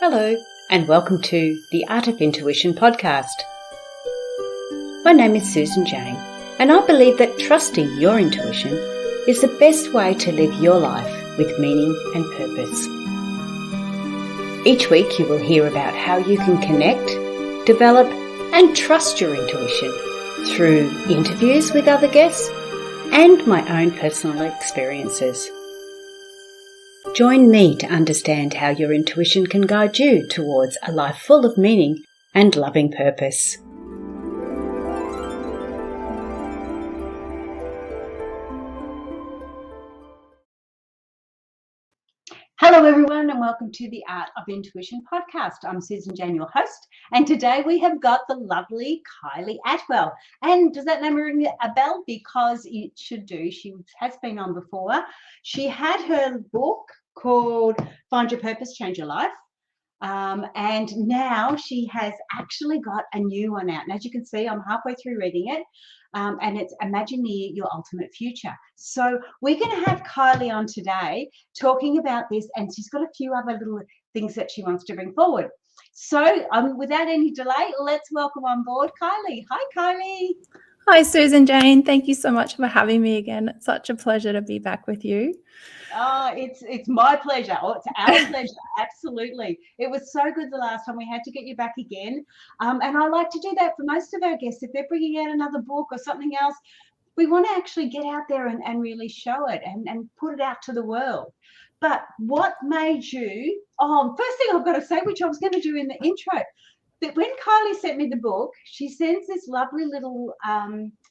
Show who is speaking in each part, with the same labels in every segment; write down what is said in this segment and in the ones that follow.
Speaker 1: Hello, and welcome to the Art of Intuition podcast. My name is Susan Jane, and I believe that trusting your intuition is the best way to live your life with meaning and purpose. Each week you will hear about how you can connect, develop, and trust your intuition through interviews with other guests and my own personal experiences. Join me to understand how your intuition can guide you towards a life full of meaning and loving purpose. Hello everyone, and welcome to the Art of Intuition podcast. I'm Susan Jane, your host, and today we have got the lovely Kylie Atwell. And does that name ring a bell? Because it should do. She has been on before. She had her book called Find Your Purpose, Change Your Life. And now she has actually got a new one out. And as you can see, I'm halfway through reading it. And it's Imagineer Your Ultimate Future. So we're going to have Kylie on today talking about this, and she's got a few other little things that she wants to bring forward. So without any delay, let's welcome on board Kylie. Hi, Kylie.
Speaker 2: Hi, Susan Jane. Thank you so much for having me again. It's such a pleasure to be back with you.
Speaker 1: Oh, it's my pleasure. Oh, it's our pleasure. Absolutely. It was so good the last time. We had to get you back again. And I like to do that for most of our guests. If they're bringing out another book or something else, we want to actually get out there and really show it and put it out to the world. But what made you, first thing I've got to say, which I was going to do in the intro, that when Kylie sent me the book, she sends this lovely little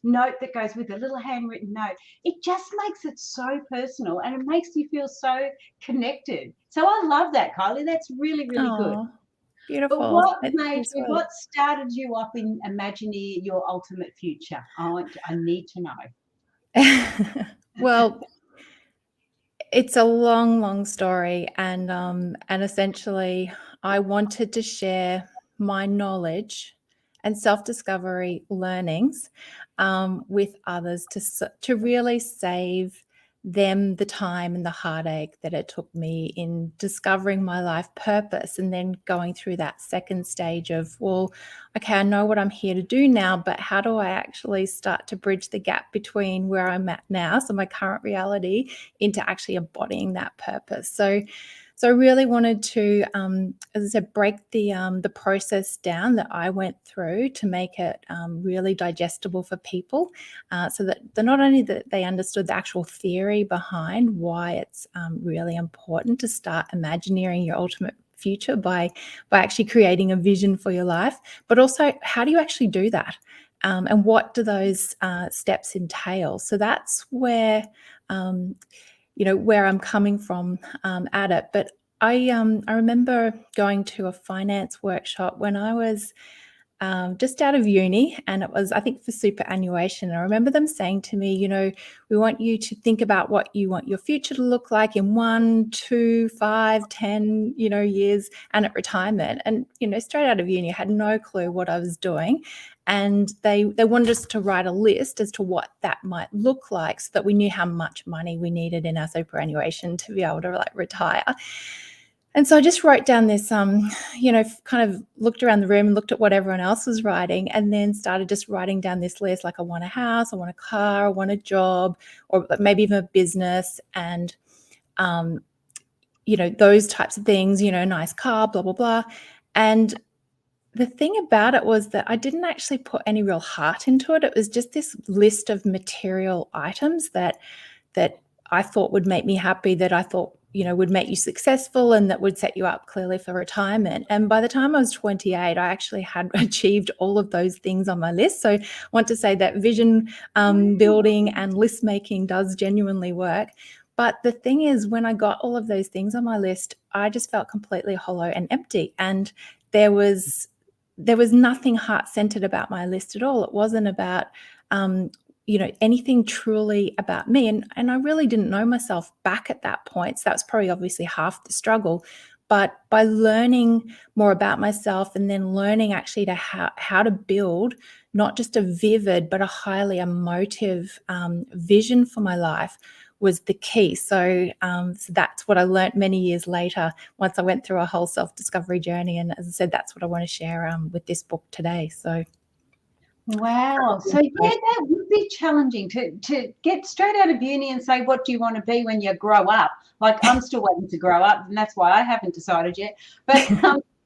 Speaker 1: note that goes with a little handwritten note. It just makes it so personal and it makes you feel so connected. So I love that, Kylie. That's really, really good.
Speaker 2: Beautiful.
Speaker 1: But what started you off in Imagineer Your Ultimate Future? I need to know.
Speaker 2: Well, it's a long, long story, and essentially I wanted to share my knowledge and self-discovery learnings with others to really save them the time and the heartache that it took me in discovering my life purpose, and then going through that second stage of, well, okay, I know what I'm here to do now, but how do I actually start to bridge the gap between where I'm at now, so my current reality, into actually embodying that purpose. So I really wanted to, as I said, break the process down that I went through to make it really digestible for people, so that not only that they understood the actual theory behind why it's really important to start imagineering your ultimate future by actually creating a vision for your life, but also how do you actually do that, and what do those steps entail? So that's where where I'm coming from at it. But I remember going to a finance workshop when I was just out of uni, and it was, I think, for superannuation. I remember them saying to me, we want you to think about what you want your future to look like in 1, 2, 5, 10, years, and at retirement. And, straight out of uni, I had no clue what I was doing. And they wanted us to write a list as to what that might look like, so that we knew how much money we needed in our superannuation to be able to retire. And so I just wrote down this, kind of looked around the room and looked at what everyone else was writing, and then started just writing down this list, like I want a house, I want a car, I want a job, or maybe even a business, and, those types of things, nice car, blah, blah, blah. And the thing about it was that I didn't actually put any real heart into it. It was just this list of material items that I thought would make me happy, that I thought, would make you successful, and that would set you up clearly for retirement. And by the time I was 28, I actually had achieved all of those things on my list. So I want to say that vision building and list making does genuinely work. But the thing is, when I got all of those things on my list, I just felt completely hollow and empty. And there was nothing heart-centered about my list at all. It wasn't about anything truly about me. And I really didn't know myself back at that point. So that was probably obviously half the struggle. But by learning more about myself, and then learning actually to how to build not just a vivid but a highly emotive vision for my life, was the key. So, so that's what I learned many years later once I went through a whole self-discovery journey. And as I said, that's what I want to share with this book today. So
Speaker 1: wow. So yeah, that would be challenging to get straight out of uni and say, what do you want to be when you grow up? Like, I'm still waiting to grow up, and that's why I haven't decided yet. But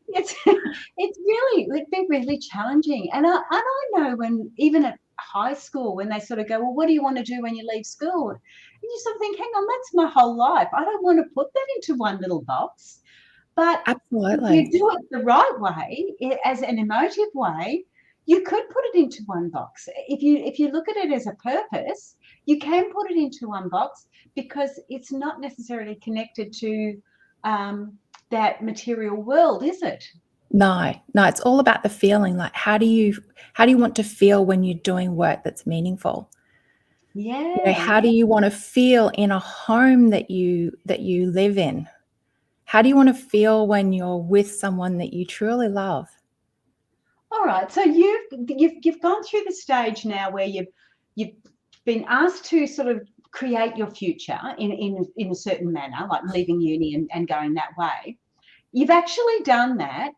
Speaker 1: it's really, it'd be really challenging. And I know when, even at high school, when they sort of go, well, what do you want to do when you leave school? And you sort of think, hang on, that's my whole life. I don't want to put that into one little box. But
Speaker 2: absolutely,
Speaker 1: if you do it the right way, as an emotive way, you could put it into one box. If you look at it as a purpose, you can put it into one box because it's not necessarily connected to that material world, is it?
Speaker 2: No, it's all about the feeling. Like, how do you want to feel when you're doing work that's meaningful?
Speaker 1: Yeah.
Speaker 2: How do you want to feel in a home that you live in? How do you want to feel when you're with someone that you truly love?
Speaker 1: All right. So you've gone through the stage now where you've been asked to sort of create your future in a certain manner, like leaving uni and going that way. You've actually done that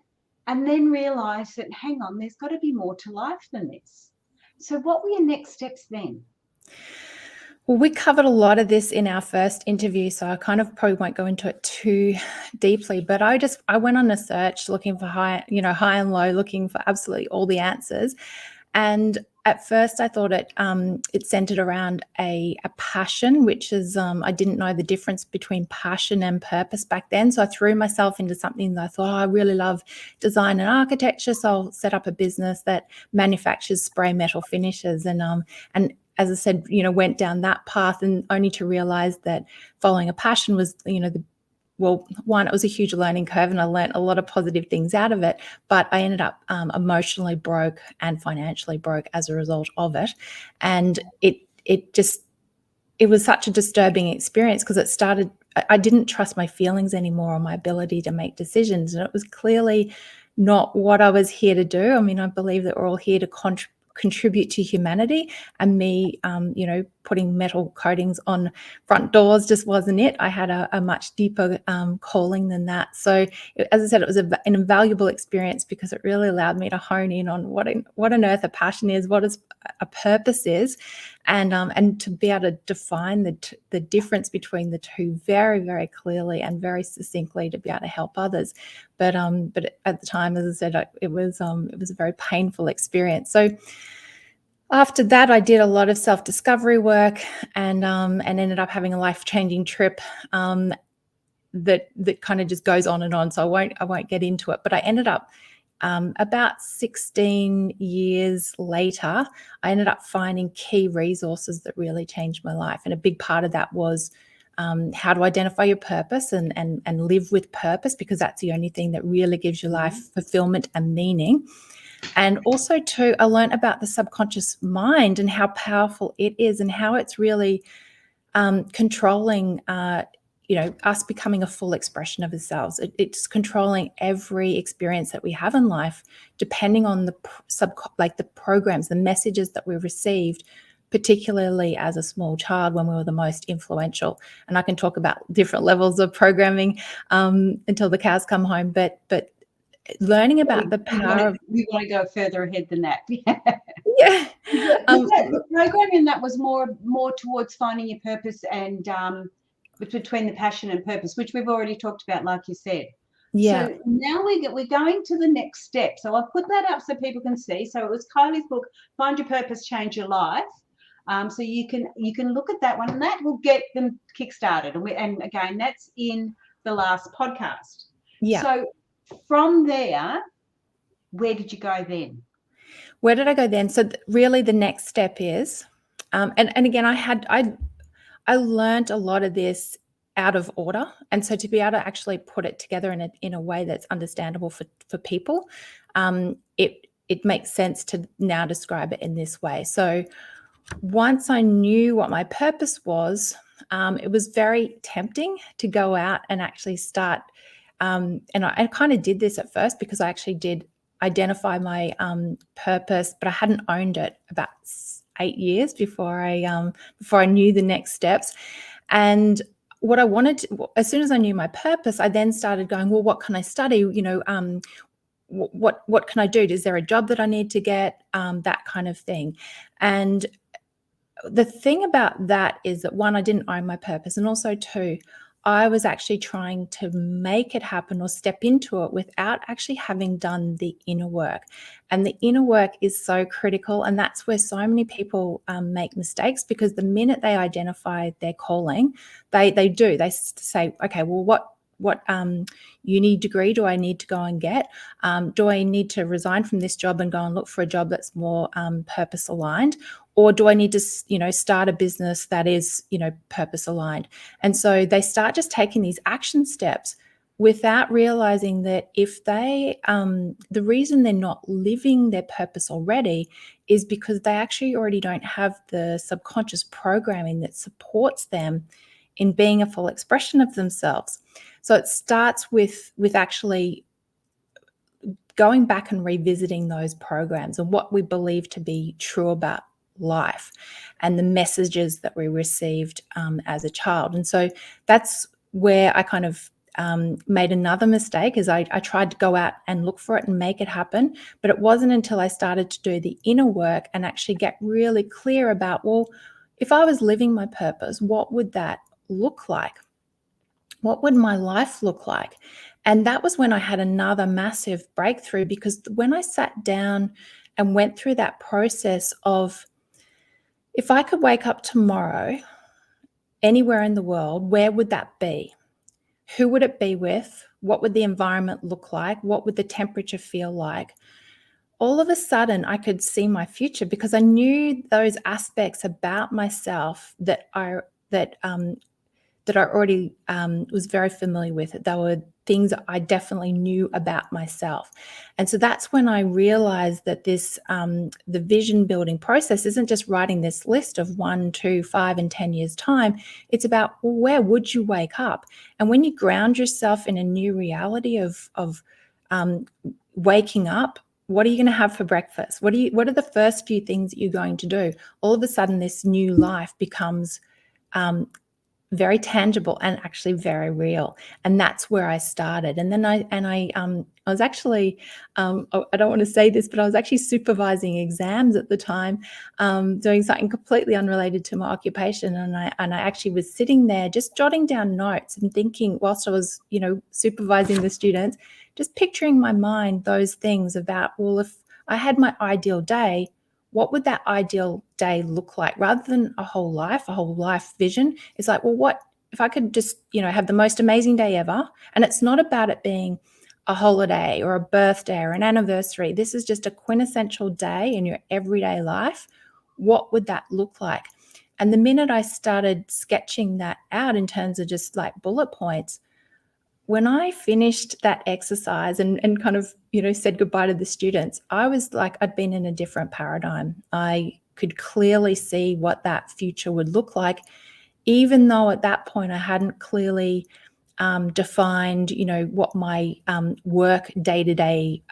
Speaker 1: and then realised that, hang on, there's got to be more to life than this. So what were your next steps then?
Speaker 2: Well, we covered a lot of this in our first interview, so I kind of probably won't go into it too deeply, but I went on a search looking for high and low, looking for absolutely all the answers. And at first I thought it centered around a passion, which is, I didn't know the difference between passion and purpose back then. So I threw myself into something that I thought, I really love design and architecture. So I'll set up a business that manufactures spray metal finishes. And as I said, went down that path, and only to realize that following a passion was, one, it was a huge learning curve, and I learned a lot of positive things out of it, but I ended up emotionally broke and financially broke as a result of it. And it was such a disturbing experience because I didn't trust my feelings anymore or my ability to make decisions. And it was clearly not what I was here to do. I mean, I believe that we're all here to contribute to humanity, and me putting metal coatings on front doors just wasn't it. I had a much deeper calling than that. So as I said, it was an invaluable experience because it really allowed me to hone in on what on earth a passion is, what a purpose is, and to be able to define the difference between the two very, very clearly and very succinctly to be able to help others. But at the time, as I said, it was a very painful experience. So after that, I did a lot of self-discovery work and ended up having a life-changing trip that kind of just goes on and on. So I won't get into it. But I ended up about 16 years later, I ended up finding key resources that really changed my life. And a big part of that was how to identify your purpose and live with purpose, because that's the only thing that really gives your life fulfillment and meaning. And also too, I learned about the subconscious mind and how powerful it is, and how it's really controlling us becoming a full expression of ourselves. It's controlling every experience that we have in life, depending on the programs, the messages that we received, particularly as a small child when we were the most influential. And I can talk about different levels of programming until the cows come home, but learning about the power
Speaker 1: we want to go further ahead than that.
Speaker 2: Yeah.
Speaker 1: The programming that was more towards finding your purpose and between the passion and purpose, which we've already talked about, like you said.
Speaker 2: Yeah.
Speaker 1: So now we're going to the next step. So I'll put that up so people can see. So it was Kylie's book, Find Your Purpose, Change Your Life. So you can look at that one, and that will get them kickstarted. And again, that's in the last podcast.
Speaker 2: Yeah.
Speaker 1: So from there, where did you go then?
Speaker 2: Where did I go then? So really the next step is, and again, I learned a lot of this out of order. And so to be able to actually put it together in a way that's understandable for people, it makes sense to now describe it in this way. So once I knew what my purpose was, it was very tempting to go out and actually start. And I kind of did this at first because I actually did identify my purpose, but I hadn't owned it about 8 years before I knew the next steps. And what I wanted to, as soon as I knew my purpose, I then started going, well, what can I study? What can I do? Is there a job that I need to get? That kind of thing. And the thing about that is that, one, I didn't own my purpose, and also two, I was actually trying to make it happen or step into it without actually having done the inner work. And the inner work is so critical, and that's where so many people make mistakes, because the minute they identify their calling, they say, okay, well, what uni degree do I need to go and get? Do I need to resign from this job and go and look for a job that's more purpose aligned? Or do I need to, start a business that is, purpose aligned? And so they start just taking these action steps without realizing that if they, the reason they're not living their purpose already is because they actually already don't have the subconscious programming that supports them in being a full expression of themselves. So it starts with actually going back and revisiting those programs and what we believe to be true about life and the messages that we received as a child. And so that's where I kind of made another mistake, is I tried to go out and look for it and make it happen. But it wasn't until I started to do the inner work and actually get really clear about, well, if I was living my purpose, what would that look like? What would my life look like? And that was when I had another massive breakthrough, because when I sat down and went through that process of, if I could wake up tomorrow anywhere in the world, where would that be? Who would it be with? What would the environment look like? What would the temperature feel like? All of a sudden, I could see my future, because I knew those aspects about myself that I already was very familiar with. They were things I definitely knew about myself. And so that's when I realized that this, the vision building process isn't just writing this list of 1, 2, 5, and 10 years time. It's about, well, where would you wake up? And when you ground yourself in a new reality of waking up, what are you going to have for breakfast? What are the first few things that you're going to do? All of a sudden, this new life becomes very tangible and actually very real. And that's where I started. And then I was actually, I don't want to say this, but I was actually supervising exams at the time, doing something completely unrelated to my occupation. And I actually was sitting there just jotting down notes and thinking, whilst I was, supervising the students, just picturing in my mind those things about, well, if I had my ideal day, what would that ideal day look like? Rather than a whole life vision, it's like, well, what if I could just, have the most amazing day ever? And it's not about it being a holiday or a birthday or an anniversary. This is just a quintessential day in your everyday life. What would that look like? And the minute I started sketching that out in terms of just like bullet points, when I finished that exercise and kind of, said goodbye to the students, I was like, I'd been in a different paradigm. I could clearly see what that future would look like, even though at that point I hadn't clearly defined, what my work day-to-day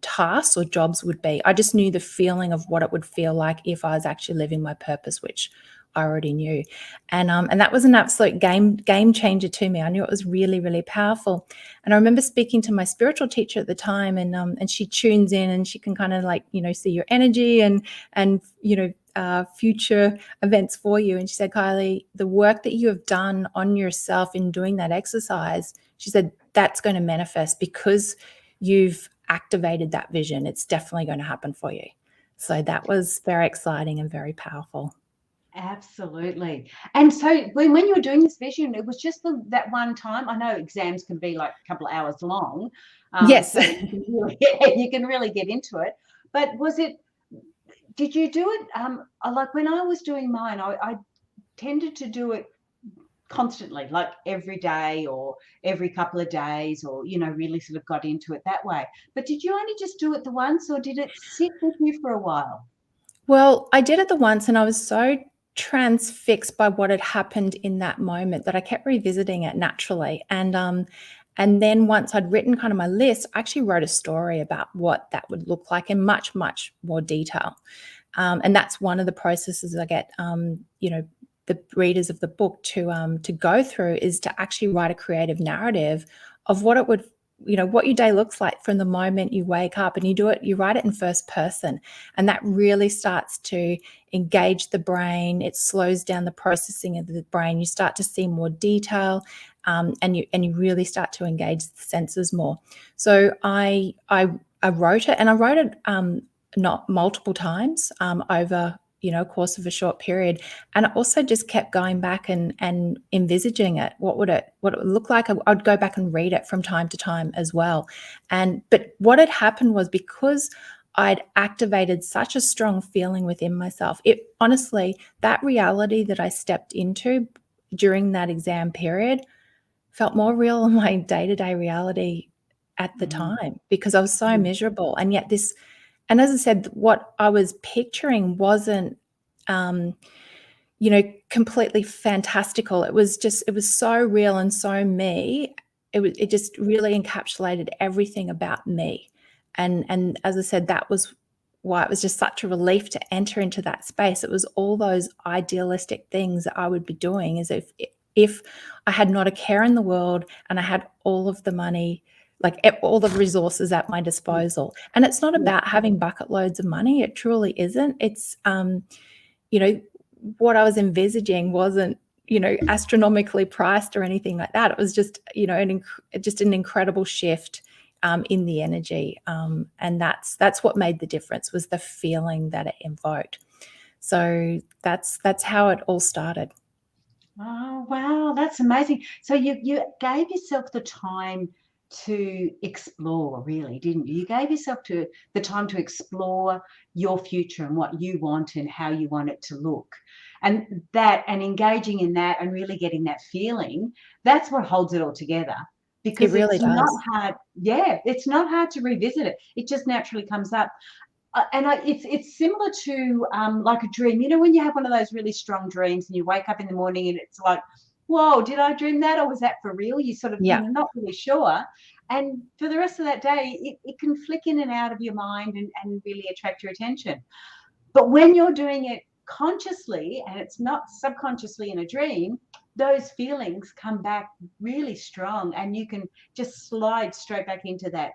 Speaker 2: tasks or jobs would be. I just knew the feeling of what it would feel like if I was actually living my purpose, which I already knew. And that was an absolute game changer to me. I knew it was really, really powerful. And I remember speaking to my spiritual teacher at the time, and she tunes in and she can kind of like, see your energy and future events for you. And she said, Kylie, the work that you have done on yourself in doing that exercise, she said, that's going to manifest because you've activated that vision. It's definitely going to happen for you. So that was very exciting and very powerful.
Speaker 1: Absolutely. And so when you were doing this vision, it was just that one time. I know exams can be like a couple of hours long.
Speaker 2: Yes.
Speaker 1: So you can really get into it. But did you do it? Like when I was doing mine, I tended to do it constantly, like every day or every couple of days, or, really sort of got into it that way. But did you only just do it the once, or did it sit with you for a while?
Speaker 2: Well, I did it the once, and I was so transfixed by what had happened in that moment that I kept revisiting it naturally. And then once I'd written kind of my list, I actually wrote a story about what that would look like in much, much more detail. And that's one of the processes I get, the readers of the book to go through, is to actually write a creative narrative of what it would, what your day looks like from the moment you wake up, and you write it in first person, and that really starts to engage the brain. It slows down the processing of the brain. You start to see more detail, and you really start to engage the senses more. So I wrote it, and I wrote it not multiple times over a course of a short period, and I also just kept going back and envisaging it. What would it look like? I'd go back and read it from time to time as well. But what had happened was, because I'd activated such a strong feeling within myself, honestly, that reality that I stepped into during that exam period felt more real than my day-to-day reality at the time, because I was so miserable. And yet and as I said, what I was picturing wasn't, completely fantastical. It was so real and so me. It just really encapsulated everything about me. And as I said, that was why it was just such a relief to enter into that space. It was all those idealistic things that I would be doing, as if I had not a care in the world and I had all of the money, like all the resources at my disposal. And it's not about having bucket loads of money. It truly isn't. It's, what I was envisaging wasn't, astronomically priced or anything like that. It was just, just an incredible shift in the energy. And that's what made the difference, was the feeling that it invoked. So that's how it all started.
Speaker 1: Oh, wow, that's amazing. So you gave yourself the time to explore, really, didn't you? You gave yourself the time to explore your future and what you want and how you want it to look. And engaging in that and really getting that feeling, that's what holds it all together. Because
Speaker 2: really
Speaker 1: it's not
Speaker 2: does.
Speaker 1: hard. Yeah, it's not hard to revisit it. It just naturally comes up. It's similar to like a dream. When you have one of those really strong dreams and you wake up in the morning and it's like, whoa, did I dream that, or was that for real? You sort of, not really sure. And for the rest of that day, it can flick in and out of your mind and really attract your attention. But when you're doing it consciously and it's not subconsciously in a dream, those feelings come back really strong, and you can just slide straight back into that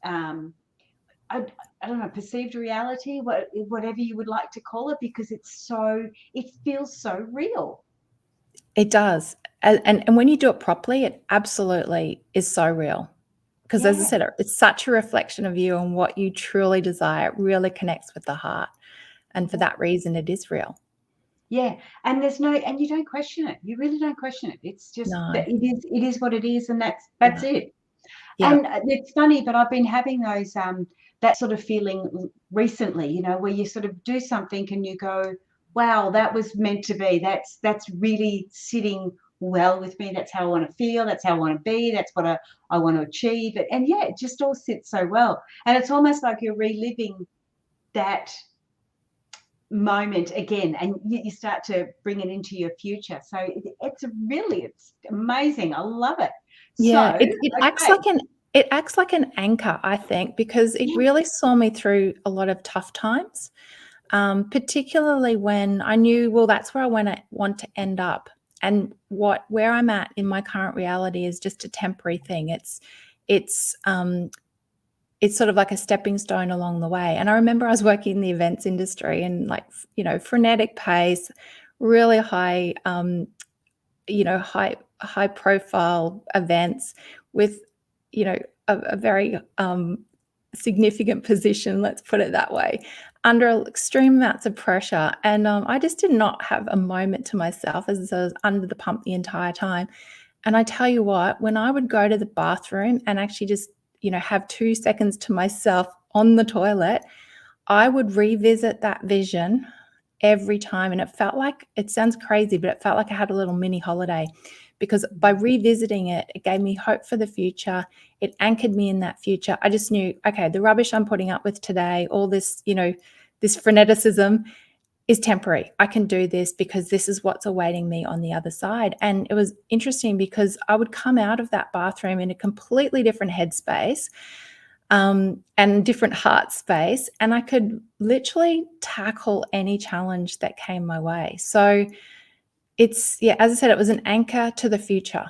Speaker 1: I don't know, perceived reality, whatever you would like to call it, because it feels so real.
Speaker 2: It does. And when you do it properly, it absolutely is so real. Because as I said, it's such a reflection of you and what you truly desire. It really connects with the heart. And for that reason, it is real.
Speaker 1: Yeah. And you don't question it. You really don't question it. It's just
Speaker 2: No.
Speaker 1: that it is what it is, and that's it.
Speaker 2: Yeah.
Speaker 1: And it's funny, but I've been having those that sort of feeling recently, where you sort of do something and you go, wow, that was meant to be. That's really sitting well with me. That's how I want to feel. That's how I want to be. That's what I want to achieve. And yeah, it just all sits so well. And it's almost like you're reliving that moment again, and you start to bring it into your future. So it's amazing. I love it.
Speaker 2: Yeah.
Speaker 1: So
Speaker 2: It acts like an anchor, I think, because it really saw me through a lot of tough times. Particularly when I knew, well, that's where I want to end up. And where I'm at in my current reality is just a temporary thing. It's sort of like a stepping stone along the way. And I remember I was working in the events industry, and like, frenetic pace, really high, high profile events with, a very significant position, let's put it that way, under extreme amounts of pressure. And I just did not have a moment to myself, as I was under the pump the entire time. And I tell you what, when I would go to the bathroom and actually just, have 2 seconds to myself on the toilet, I would revisit that vision every time. And it sounds crazy, but it felt like I had a little mini holiday, because by revisiting it, it gave me hope for the future. It anchored me in that future. I just knew, okay, the rubbish I'm putting up with today, all this, this freneticism is temporary. I can do this because this is what's awaiting me on the other side. And it was interesting because I would come out of that bathroom in a completely different headspace. and different heart space, and I could literally tackle any challenge that came my way. So it's, yeah, as I said, it was an anchor to the future.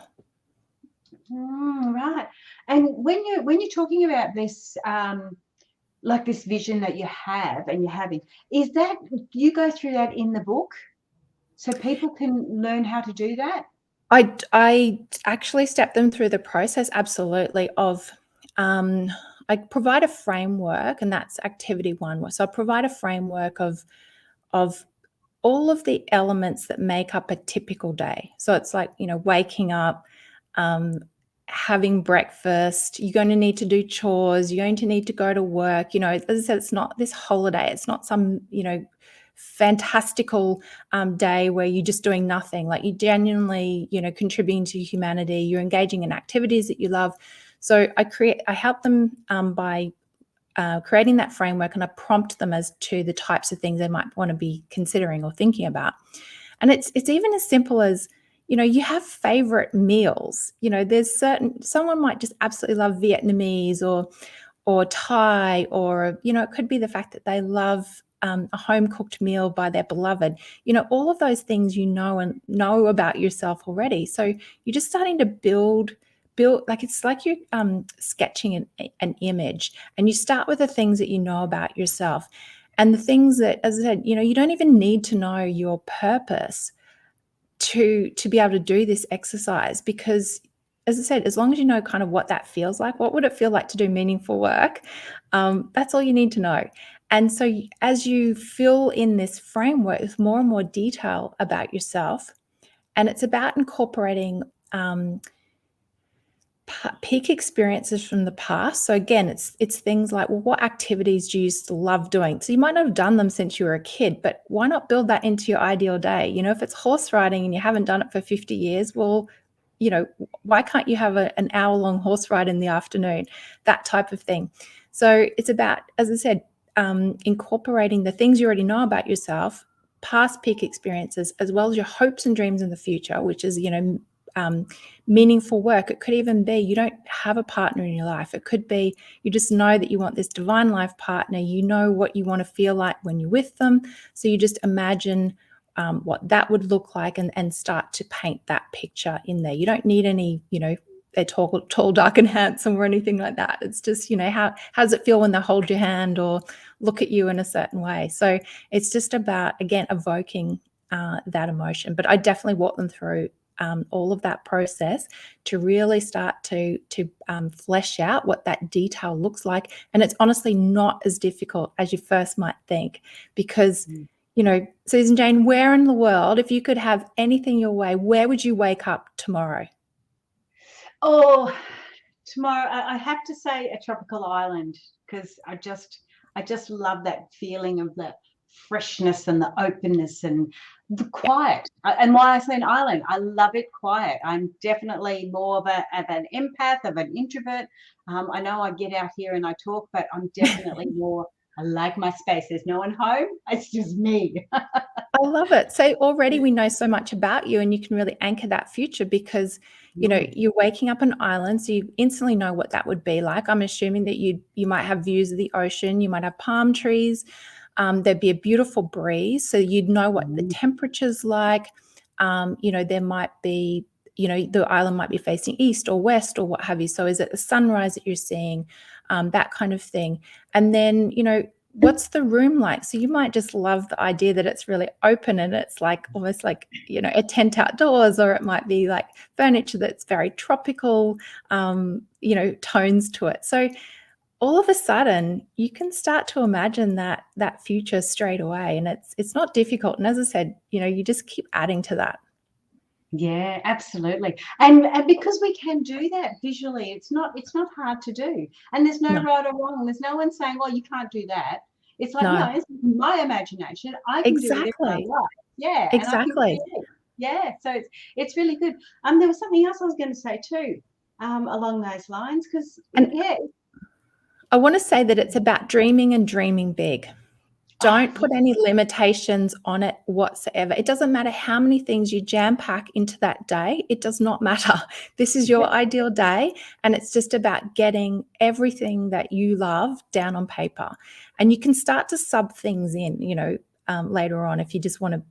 Speaker 1: Right. And when you're talking about this, like this vision that you have and you're having, is that you go through that in the book so people can learn how to do that?
Speaker 2: I actually step them through the process, absolutely, of I provide a framework, and that's activity one. So I provide a framework of all of the elements that make up a typical day. So it's like, waking up, having breakfast, you're going to need to do chores, you're going to need to go to work. As I said, it's not this holiday, it's not some, fantastical day where you're just doing nothing. Like, you're genuinely, contributing to humanity, you're engaging in activities that you love. So I help them by creating that framework, and I prompt them as to the types of things they might want to be considering or thinking about. And it's even as simple as, you have favorite meals. There's someone might just absolutely love Vietnamese or Thai, or, it could be the fact that they love a home cooked meal by their beloved. All of those things and know about yourself already. So you're just starting to build, like, it's like you're sketching an image, and you start with the things that you know about yourself, and the things that, as I said, you don't even need to know your purpose to be able to do this exercise, because, as I said, as long as you know kind of what that feels like, what would it feel like to do meaningful work, that's all you need to know. And so as you fill in this framework with more and more detail about yourself, and it's about incorporating peak experiences from the past. So again, it's things like, well, what activities do you used to love doing? So you might not have done them since you were a kid, but why not build that into your ideal day? If it's horse riding and you haven't done it for 50 years, well, why can't you have an hour-long horse ride in the afternoon? That type of thing. So it's about, as I said, incorporating the things you already know about yourself, past peak experiences, as well as your hopes and dreams in the future, which is, meaningful work. It could even be you don't have a partner in your life. It could be you just know that you want this divine life partner. You know what you want to feel like when you're with them. So you just imagine what that would look like, and start to paint that picture in there. You don't need any, they're tall, dark, and handsome or anything like that. It's just, how does it feel when they hold your hand or look at you in a certain way? So it's just about, again, evoking that emotion. But I definitely walk them through all of that process to really start to flesh out what that detail looks like. And it's honestly not as difficult as you first might think, because, Susan Jane, where in the world, if you could have anything your way, where would you wake up tomorrow?
Speaker 1: Oh, tomorrow, I have to say a tropical island, because I just love that feeling of the freshness and the openness and the quiet. And why I say an island, I love it quiet. I'm definitely more of an empath, of an introvert. I know I get out here and I talk, but I'm definitely more, I like my space. There's no one home. It's just me.
Speaker 2: I love it. So already we know so much about you, and you can really anchor that future, because, you're waking up an island, so you instantly know what that would be like. I'm assuming that you might have views of the ocean, you might have palm trees, there'd be a beautiful breeze, so you'd know what the temperature's like. There might be, the island might be facing east or west or what have you. So is it the sunrise that you're seeing? That kind of thing. And then, what's the room like? So you might just love the idea that it's really open and it's like almost like, a tent outdoors, or it might be like furniture that's very tropical, tones to it. So all of a sudden you can start to imagine that future straight away, and it's not difficult. And as I said, you just keep adding to that.
Speaker 1: Yeah, absolutely. And because we can do that visually, it's not hard to do. And there's no
Speaker 2: No,
Speaker 1: right or wrong. There's no one saying, "Oh, you can't do that." It's like,
Speaker 2: no,
Speaker 1: no, it's my imagination. I can do whatever I
Speaker 2: exactly,
Speaker 1: like. Yeah, and I can
Speaker 2: exactly.
Speaker 1: create. Yeah, so it's really good. There was something else I was going to say too, along those lines, because
Speaker 2: And
Speaker 1: yeah,
Speaker 2: I want to say that it's about dreaming and dreaming big. Don't put any limitations on it whatsoever. It doesn't matter how many things you jam pack into that day. It does not matter. This is your ideal day, and it's just about getting everything that you love down on paper. And you can start to sub things in, later on if you just want to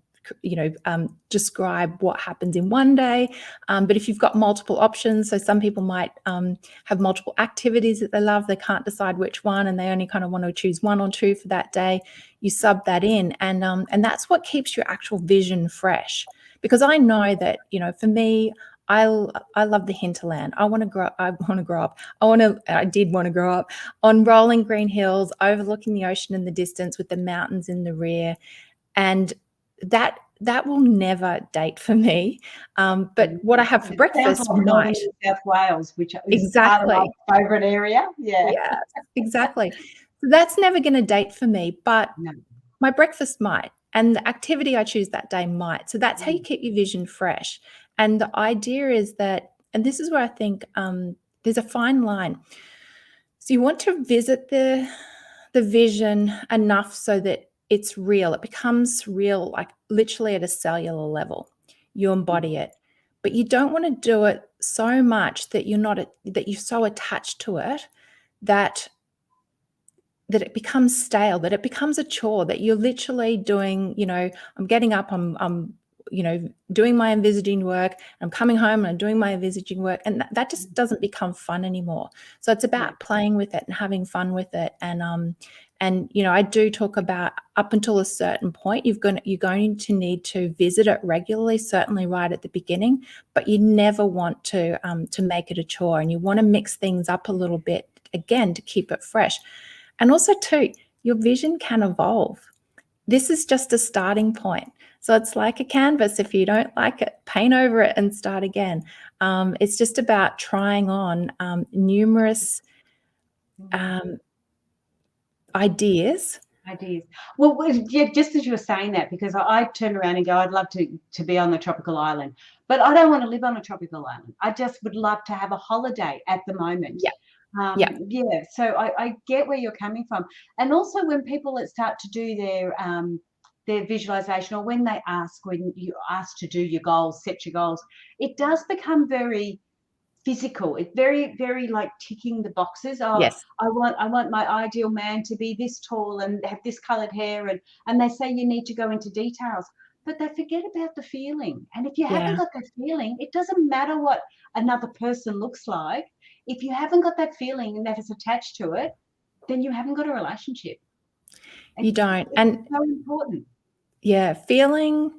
Speaker 2: describe what happens in one day. But if you've got multiple options, so some people might have multiple activities that they love, they can't decide which one, and they only kind of want to choose one or two for that day, you sub that in, and that's what keeps your actual vision fresh. Because I know that, for me, I love the hinterland. I did want to grow up on rolling green hills, overlooking the ocean in the distance with the mountains in the rear. And that will never date for me. But what I have for breakfast
Speaker 1: sounds like
Speaker 2: might.
Speaker 1: New South Wales, which is
Speaker 2: Exactly.
Speaker 1: part of my favourite area. Yeah.
Speaker 2: Yes, exactly. So that's never going to date for me, but
Speaker 1: No.
Speaker 2: my breakfast might, and the activity I choose that day might. So that's how you keep your vision fresh. And the idea is that, and this is where I think there's a fine line. So you want to visit the vision enough so that it's real. It becomes real, like literally at a cellular level. You embody it, but you don't want to do it so much that you're so attached to it that it becomes stale, that it becomes a chore, that you're literally doing, I'm getting up, I'm doing my envisaging work, I'm coming home and I'm doing my envisaging work, and that just doesn't become fun anymore. So it's about playing with it and having fun with it. And I do talk about up until a certain point, you're going to need to visit it regularly, certainly right at the beginning, but you never want to make it a chore, and you want to mix things up a little bit again to keep it fresh. And also too, your vision can evolve. This is just a starting point. So it's like a canvas. If you don't like it, paint over it and start again. It's just about trying on numerous ideas.
Speaker 1: Well, yeah, just as you were saying that, because I turn around and go, I'd love to be on the tropical island, but I don't want to live on a tropical island. I just would love to have a holiday at the moment.
Speaker 2: Yeah.
Speaker 1: Yeah. So I get where you're coming from. And also when people start to do their visualization, or when you ask to do your goals, set your goals, it does become very physical. It's very, very like ticking the boxes.
Speaker 2: Yes.
Speaker 1: I want my ideal man to be this tall and have this colored hair, and they say you need to go into details, but they forget about the feeling. And if you haven't got that feeling, it doesn't matter what another person looks like. If you haven't got that feeling and that is attached to it, then you haven't got a relationship.
Speaker 2: You don't. And
Speaker 1: it's so important.
Speaker 2: Yeah, feeling.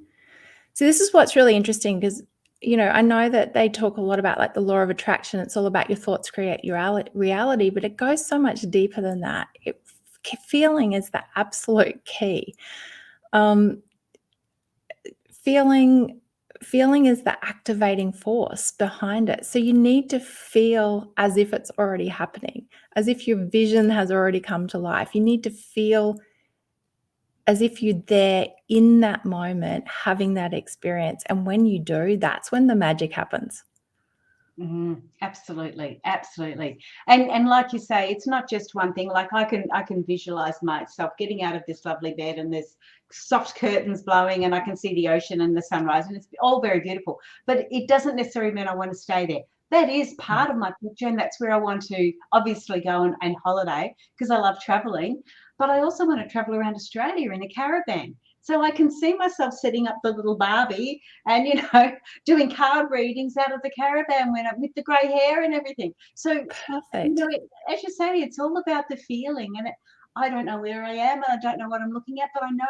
Speaker 2: So this is what's really interesting, because I know that they talk a lot about like the law of attraction. It's all about your thoughts create your reality, but it goes so much deeper than that. Feeling is the absolute key. Feeling is the activating force behind it. So you need to feel as if it's already happening, as if your vision has already come to life. You need to feel as if you're there in that moment, having that experience. And when you do, that's when the magic happens.
Speaker 1: Absolutely. And like you say, it's not just one thing. Like I can visualize myself getting out of this lovely bed, and there's soft curtains blowing, and I can see the ocean and the sunrise, and it's all very beautiful. But it doesn't necessarily mean I want to stay there. That is part of my picture, and that's where I want to obviously go and holiday, because I love traveling. But I also want to travel around Australia in a caravan. So I can see myself setting up the little Barbie and, doing card readings out of the caravan with the grey hair and everything. So,
Speaker 2: perfect.
Speaker 1: As you say, it's all about the feeling. And I don't know where I am, and I don't know what I'm looking at, but I know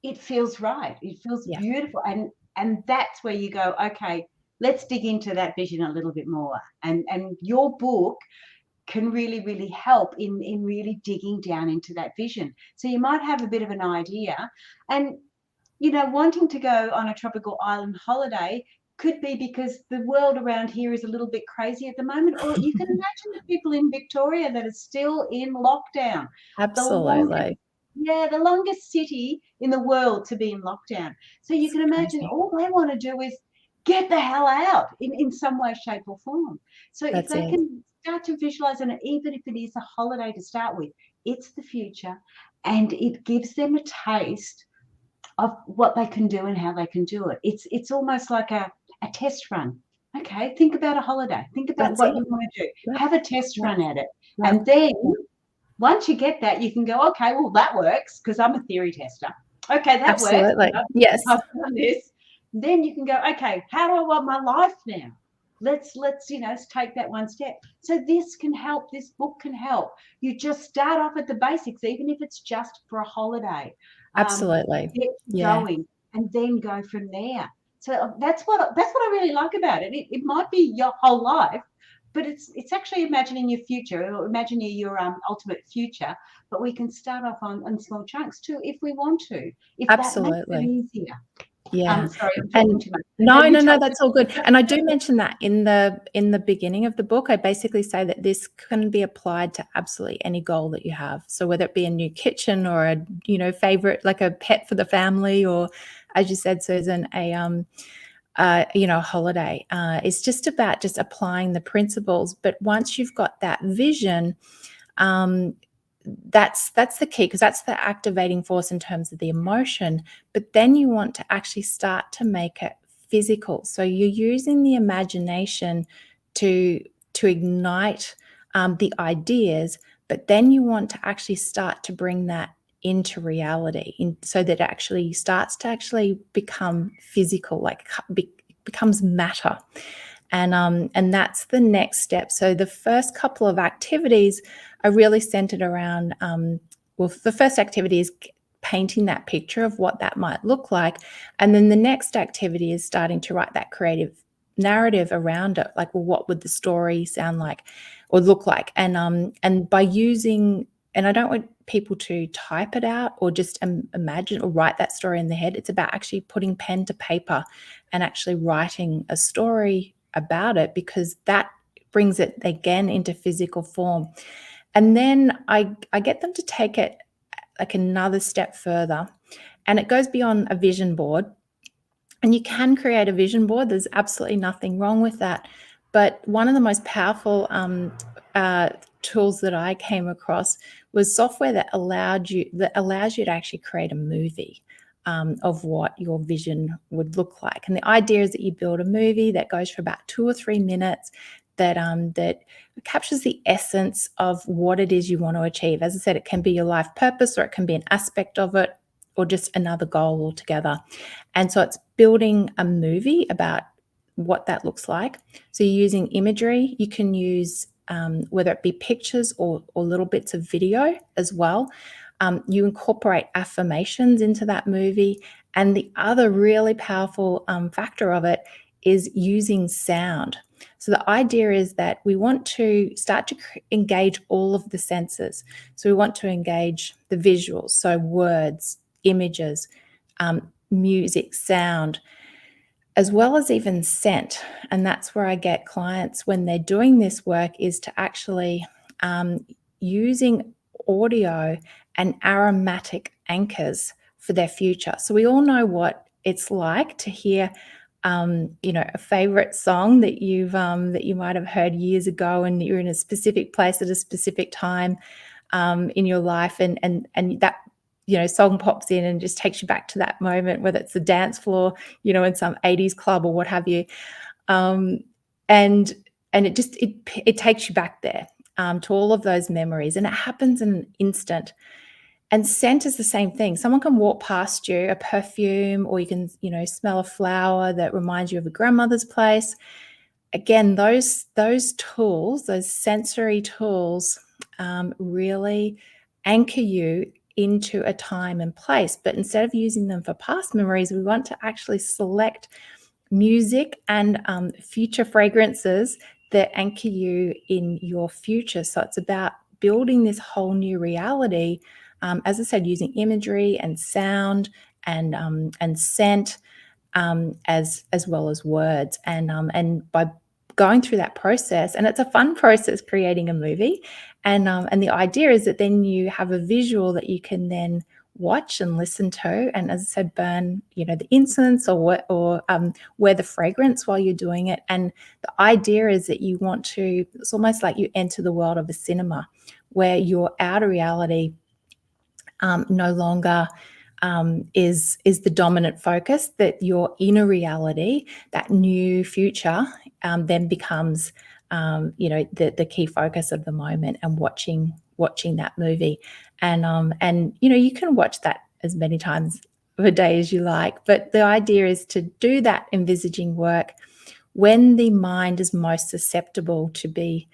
Speaker 1: it feels right. It feels beautiful. And that's where you go, okay, let's dig into that vision a little bit more. And your book can really, really help in really digging down into that vision. So you might have a bit of an idea, and wanting to go on a tropical island holiday could be because the world around here is a little bit crazy at the moment. Or you can imagine the people in Victoria that are still in lockdown.
Speaker 2: Absolutely.
Speaker 1: The longest city in the world to be in lockdown. So you can imagine all they want to do is get the hell out in some way, shape, or form. So if they can start to visualize, and even if it is a holiday to start with, it's the future. and it gives them a taste of what they can do and how they can do it. It's almost like a test run. Okay, think about a holiday. Think about
Speaker 2: That's
Speaker 1: what
Speaker 2: it.
Speaker 1: you want to do.
Speaker 2: Yep.
Speaker 1: Have a test
Speaker 2: Yep.
Speaker 1: run at it.
Speaker 2: Yep.
Speaker 1: And then once you get that, you can go, okay, well, that works because I'm a theory tester. Okay, that works.
Speaker 2: Absolutely. Yes.
Speaker 1: I've done this. Then you can go, okay, how do I want my life now? Let's take that one step. So this can help. This book can help. You just start off at the basics, even if it's just for a holiday.
Speaker 2: Absolutely.
Speaker 1: Get
Speaker 2: Yeah.
Speaker 1: going and then go from there. So that's what I really like about it. It might be your whole life, but it's actually imagining your future, or imagining your ultimate future. But we can start off on small chunks too, if we want to, if that makes it
Speaker 2: Absolutely.
Speaker 1: easier.
Speaker 2: Yeah.
Speaker 1: Sorry, I'm talking
Speaker 2: And
Speaker 1: too much.
Speaker 2: no, that's all good. And I do mention that in the beginning of the book. I basically say that this can be applied to absolutely any goal that you have. So whether it be a new kitchen or a favorite, like a pet for the family, or as you said, Susan, a holiday. It's just about just applying the principles. But once you've got that vision, that's the key, because that's the activating force in terms of the emotion. But then you want to actually start to make it physical. So you're using the imagination to ignite the ideas, but then you want to actually start to bring that into reality, so that it actually starts to actually become physical, like becomes matter. And that's the next step. So the first couple of activities are really centered around, the first activity is painting that picture of what that might look like. And then the next activity is starting to write that creative narrative around it. Like, well, what would the story sound like or look like? And by using, and I don't want people to type it out or just imagine or write that story in their head. It's about actually putting pen to paper and actually writing a story about it, because that brings it again into physical form. And then I get them to take it like another step further, and it goes beyond a vision board. And you can create a vision board. There's absolutely nothing wrong with that. But one of the most powerful tools that I came across was software that allows you to actually create a movie of what your vision would look like. And the idea is that you build a movie that goes for about 2 or 3 minutes, that captures the essence of what it is you want to achieve. As I said, it can be your life purpose, or it can be an aspect of it, or just another goal altogether. And so it's building a movie about what that looks like. So you're using imagery. You can use whether it be pictures or little bits of video as well. You incorporate affirmations into that movie. And the other really powerful factor of it is using sound. So the idea is that we want to start to engage all of the senses. So we want to engage the visuals, so words, images, music, sound, as well as even scent. And that's where I get clients when they're doing this work, is to actually using audio and aromatic anchors for their future. So we all know what it's like to hear a favorite song that you might have heard years ago, and you're in a specific place at a specific time in your life, and that song pops in and just takes you back to that moment, whether it's the dance floor, in some 80s club or what have you. And it takes you back there to all of those memories, and it happens in an instant. And scent is the same thing. Someone can walk past you, a perfume, or you can, smell a flower that reminds you of a grandmother's place. Again, those tools, those sensory tools, really anchor you into a time and place. But instead of using them for past memories, we want to actually select music and future fragrances that anchor you in your future. So it's about building this whole new reality, as I said, using imagery and sound and scent, as well as words. And by going through that process, and it's a fun process creating a movie, and the idea is that then you have a visual that you can then watch and listen to, and as I said, burn the incense or wear the fragrance while you're doing it. And the idea is that you want to, it's almost like you enter the world of a cinema, where your outer reality no longer is the dominant focus, that your inner reality, that new future, then becomes the key focus of the moment, and watching that movie. And you can watch that as many times of a day as you like, but the idea is to do that envisaging work when the mind is most susceptible to be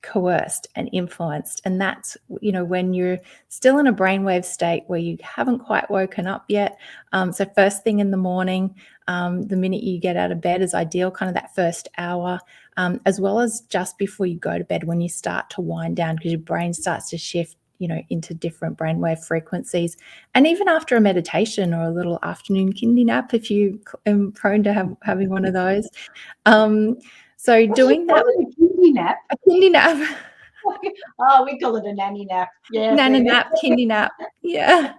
Speaker 2: coerced and influenced. And that's, when you're still in a brainwave state where you haven't quite woken up yet. So first thing in the morning, the minute you get out of bed is ideal, kind of that first hour, as well as just before you go to bed, when you start to wind down, because your brain starts to shift into different brainwave frequencies. And even after a meditation or a little afternoon kindy nap, if you are prone to having one of those. So doing that,
Speaker 1: a kindy nap.
Speaker 2: a kindy nap.
Speaker 1: Oh, we call it a nanny nap. Yeah,
Speaker 2: Nana nap, kindy nap. Yeah.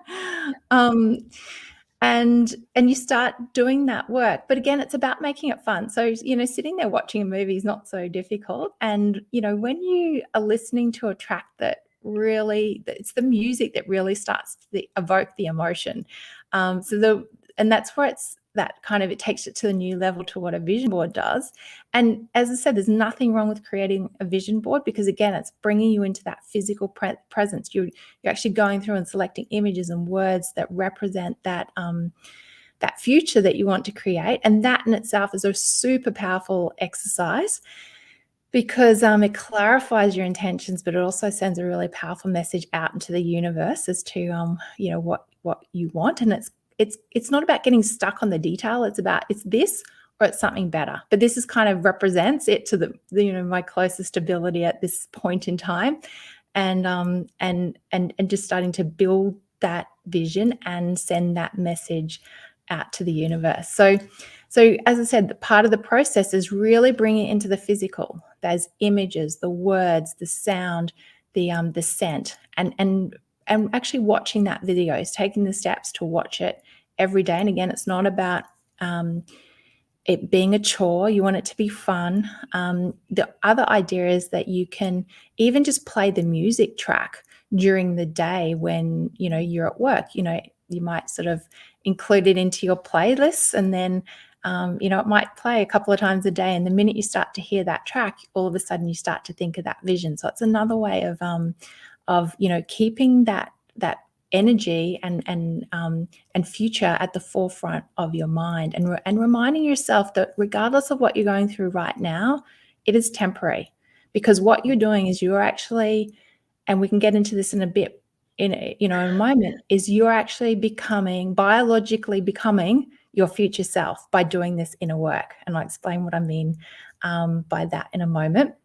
Speaker 2: And you start doing that work. But again, it's about making it fun. So, sitting there watching a movie is not so difficult. And, when you are listening to a track that really, it's the music that really starts to evoke the emotion. And that's where it's that kind of, it takes it to the new level to what a vision board does. And as I said, there's nothing wrong with creating a vision board, because again, it's bringing you into that physical presence. You're actually going through and selecting images and words that represent that future that you want to create. And that in itself is a super powerful exercise, because it clarifies your intentions, but it also sends a really powerful message out into the universe as to what you want. And it's not about getting stuck on the detail. It's about, it's this or it's something better. But this is kind of represents it to the my closest ability at this point in time, and just starting to build that vision and send that message out to the universe. So as I said, the part of the process is really bringing it into the physical. There's images, the words, the sound, the scent, and actually watching that video, is taking the steps to watch it every day. And again, it's not about it being a chore. You want it to be fun. The other idea is that you can even just play the music track during the day when you're at work. You might sort of include it into your playlists, and then it might play a couple of times a day. And the minute you start to hear that track, all of a sudden you start to think of that vision. So it's another way of keeping that energy and future at the forefront of your mind, and reminding yourself that regardless of what you're going through right now, it is temporary. Because what you're doing is you're actually, and we can get into this in a bit, in a moment, is you're actually biologically becoming your future self by doing this inner work. And I'll explain what I mean by that in a moment.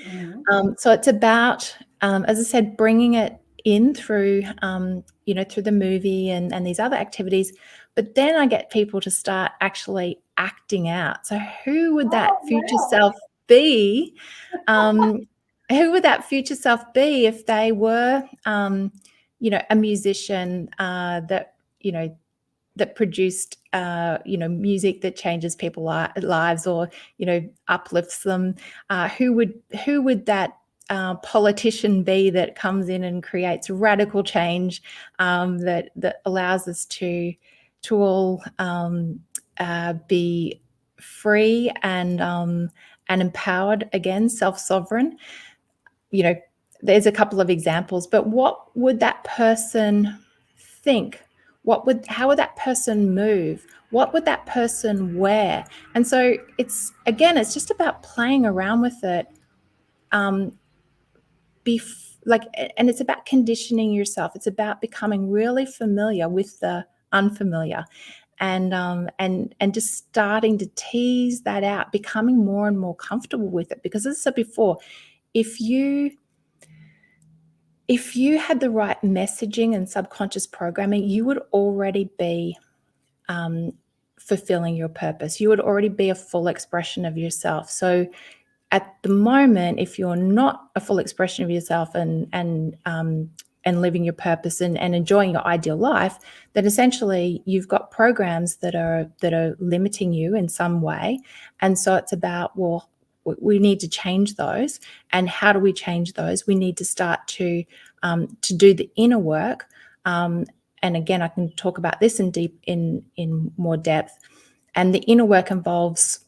Speaker 2: Mm-hmm. So it's about, as I said, bringing it in through through the movie and these other activities. But then I get people to start actually acting out. So who would that future self be? Who would that future self be if they were a musician that produced music that changes people's lives, or uplifts them? Who would that politician be that comes in and creates radical change, that allows us to all be free and empowered, again, self-sovereign? There's a couple of examples, but what would that person think? How would that person move? What would that person wear? And so it's just about playing around with it. And it's about conditioning yourself. It's about becoming really familiar with the unfamiliar, and just starting to tease that out, becoming more and more comfortable with it. Because as I said before, if you had the right messaging and subconscious programming, you would already be fulfilling your purpose. You would already be a full expression of yourself. So at the moment, if you're not a full expression of yourself and living your purpose and enjoying your ideal life, then essentially you've got programs that are limiting you in some way. And so it's about, well, we need to change those. And how do we change those? We need to start to do the inner work And again, I can talk about this in more depth. And the inner work involves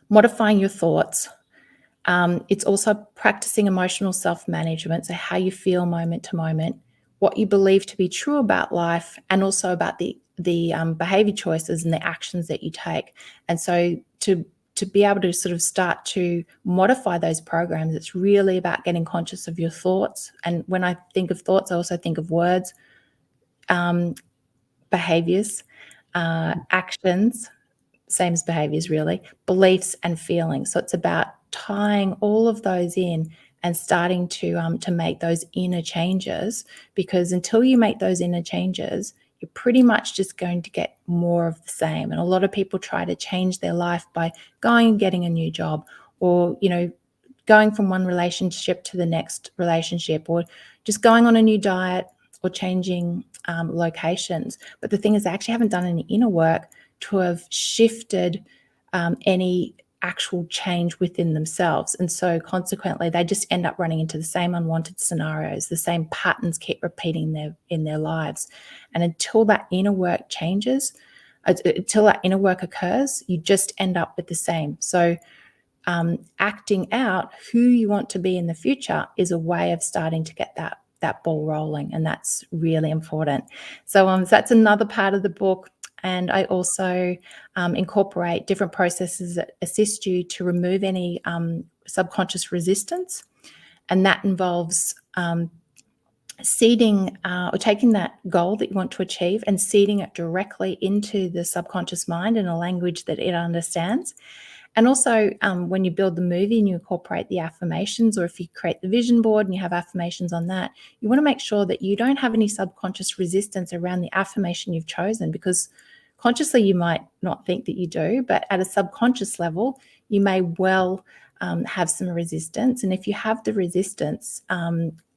Speaker 2: modifying your thoughts. It's also practicing emotional self-management, so how you feel moment to moment, what you believe to be true about life, and also about the behavior choices and the actions that you take. And so to be able to sort of start to modify those programs, it's really about getting conscious of your thoughts. And when I think of thoughts, I also think of words, behaviors, actions, same as behaviors really, beliefs and feelings. So it's about tying all of those in and starting to make those inner changes, because until you make those inner changes, you're pretty much just going to get more of the same. And a lot of people try to change their life by going and getting a new job, or, you know, going from one relationship to the next relationship, or just going on a new diet, or changing locations. But the thing is, they actually haven't done any inner work to have shifted any actual change within themselves. And so consequently, they just end up running into the same unwanted scenarios, the same patterns keep repeating in their lives. And until that inner work changes, until that inner work occurs, you just end up with the same. So acting out who you want to be in the future is a way of starting to get that ball rolling, and that's really important. So that's another part of the book. And I also incorporate different processes that assist you to remove any subconscious resistance, and that involves seeding or taking that goal that you want to achieve and seeding it directly into the subconscious mind in a language that it understands. And also when you build the movie and you incorporate the affirmations, or if you create the vision board and you have affirmations on that, you want to make sure that you don't have any subconscious resistance around the affirmation you've chosen, because consciously you might not think that you do, but at a subconscious level, you may well have some resistance. And if you have the resistance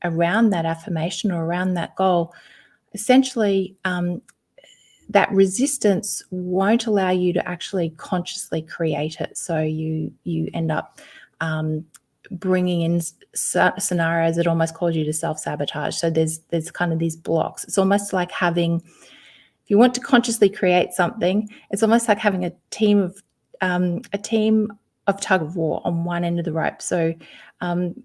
Speaker 2: around that affirmation or around that goal, essentially that resistance won't allow you to actually consciously create it. So you end up bringing in scenarios that almost cause you to self-sabotage. So there's kind of these blocks. It's almost like having, if you want to consciously create something, it's almost like having a team of tug of war on one end of the rope. So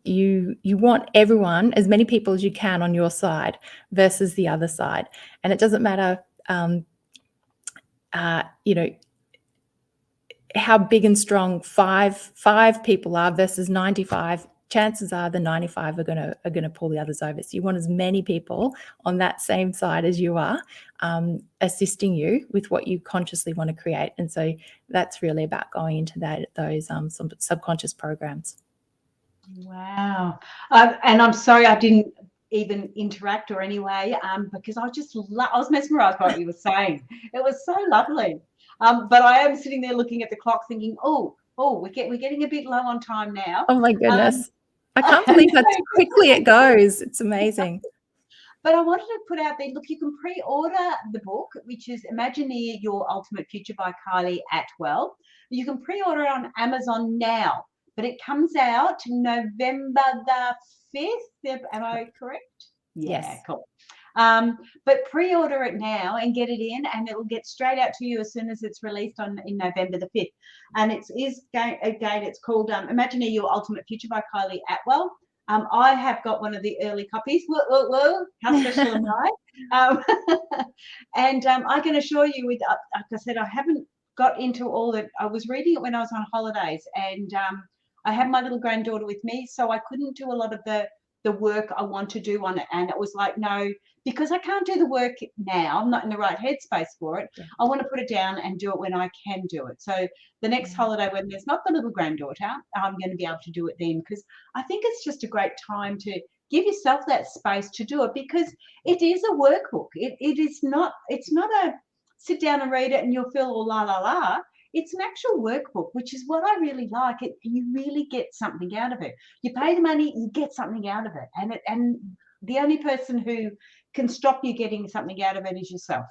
Speaker 2: you want everyone, as many people as you can, on your side versus the other side. And it doesn't matter how big and strong five people are versus 95. Chances are the 95 are going to pull the others over. So you want as many people on that same side as you are, assisting you with what you consciously want to create. And so that's really about going into those some subconscious programs.
Speaker 1: Wow. And I'm sorry I didn't even interact or anyway, because I was mesmerized by what you were saying. It was so lovely. But I am sitting there looking at the clock thinking, we're getting a bit low on time now.
Speaker 2: Oh my goodness. I can't believe how quickly it goes. It's amazing.
Speaker 1: But I wanted to put out there, look, you can pre-order the book, which is Imagineer Your Ultimate Future by Kylie Atwell. You can pre-order it on Amazon now, but it comes out November the 5th. Am I correct?
Speaker 2: Yes.
Speaker 1: Cool. But pre-order it now and get it in, and it will get straight out to you as soon as it's released in November the 5th. And it's called Imagineer Your Ultimate Future by Kylie Atwell. I have got one of the early copies. Whoa, how special am I? And I can assure you, with like I said, I haven't got into all that. I was reading it when I was on holidays, and I had my little granddaughter with me, so I couldn't do a lot of the work I want to do on it. And it was like, no, because I can't do the work now, I'm not in the right headspace for it. Yeah. I want to put it down and do it when I can do it. So the next holiday, when there's not the little granddaughter, I'm going to be able to do it then, because I think it's just a great time to give yourself that space to do it, because it is a workbook. It's not a sit down and read it and you'll feel all la la la. It's an actual workbook, which is what I really like. You really get something out of it. You pay the money, you get something out of it. And the only person who can stop you getting something out of it is yourself,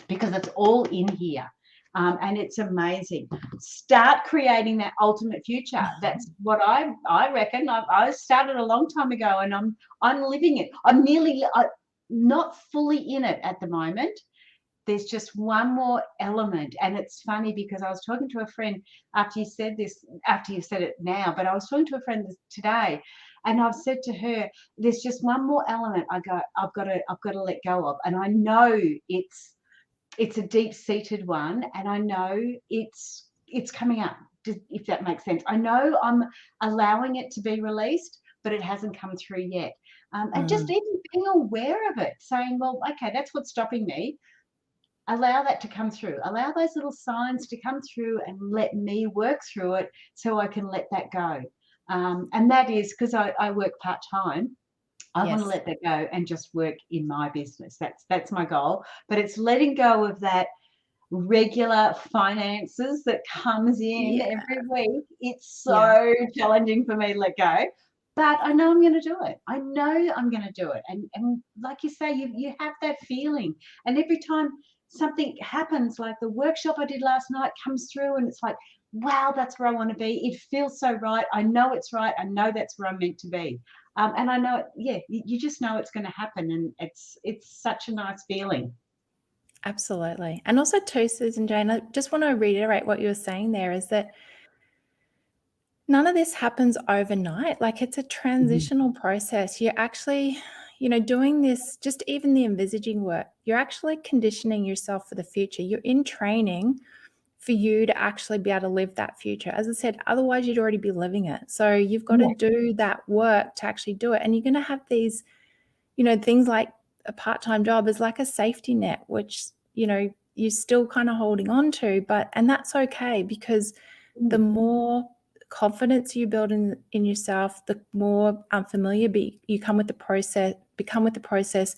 Speaker 1: because it's all in here. And it's amazing. Start creating that ultimate future. That's what I reckon. I started a long time ago, and I'm living it. not fully in it at the moment. There's just one more element. And it's funny because I was talking to a friend after you said this, after you said it now, but I was talking to a friend today, and I've said to her, there's just one more element I've got to let go of. And I know it's a deep-seated one, and I know it's coming up, if that makes sense. I know I'm allowing it to be released, but it hasn't come through yet. And just even being aware of it, saying, well, okay, that's what's stopping me. Allow that to come through. Allow those little signs to come through and let me work through it so I can let that go. And that is because I work part-time. I want to
Speaker 2: Yes.
Speaker 1: let that go and just work in my business. That's my goal. But it's letting go of that regular finances that comes in
Speaker 2: Yeah.
Speaker 1: every week. It's
Speaker 2: Yeah.
Speaker 1: so challenging for me to let go. But I know I'm going to do it. I know I'm going to do it. And like you say, you have that feeling. And every time something happens, like the workshop I did last night comes through, and it's like, wow, that's where I want to be. It feels so right. I know it's right. I know that's where I'm meant to be. And I know, yeah, you just know it's going to happen, and it's such a nice feeling.
Speaker 2: Absolutely. And also too, Susan Jane, I just want to reiterate what you were saying there, is that none of this happens overnight. Like, it's a transitional process. You're actually, doing this, just even the envisaging work, you're actually conditioning yourself for the future. You're in training for you to actually be able to live that future. As I said, otherwise you'd already be living it. So you've got to do that work to actually do it. And you're going to have these, things like a part-time job is like a safety net, which, you're still kind of holding on to, and that's okay, because the more confidence you build in yourself, the more unfamiliar you become with the process,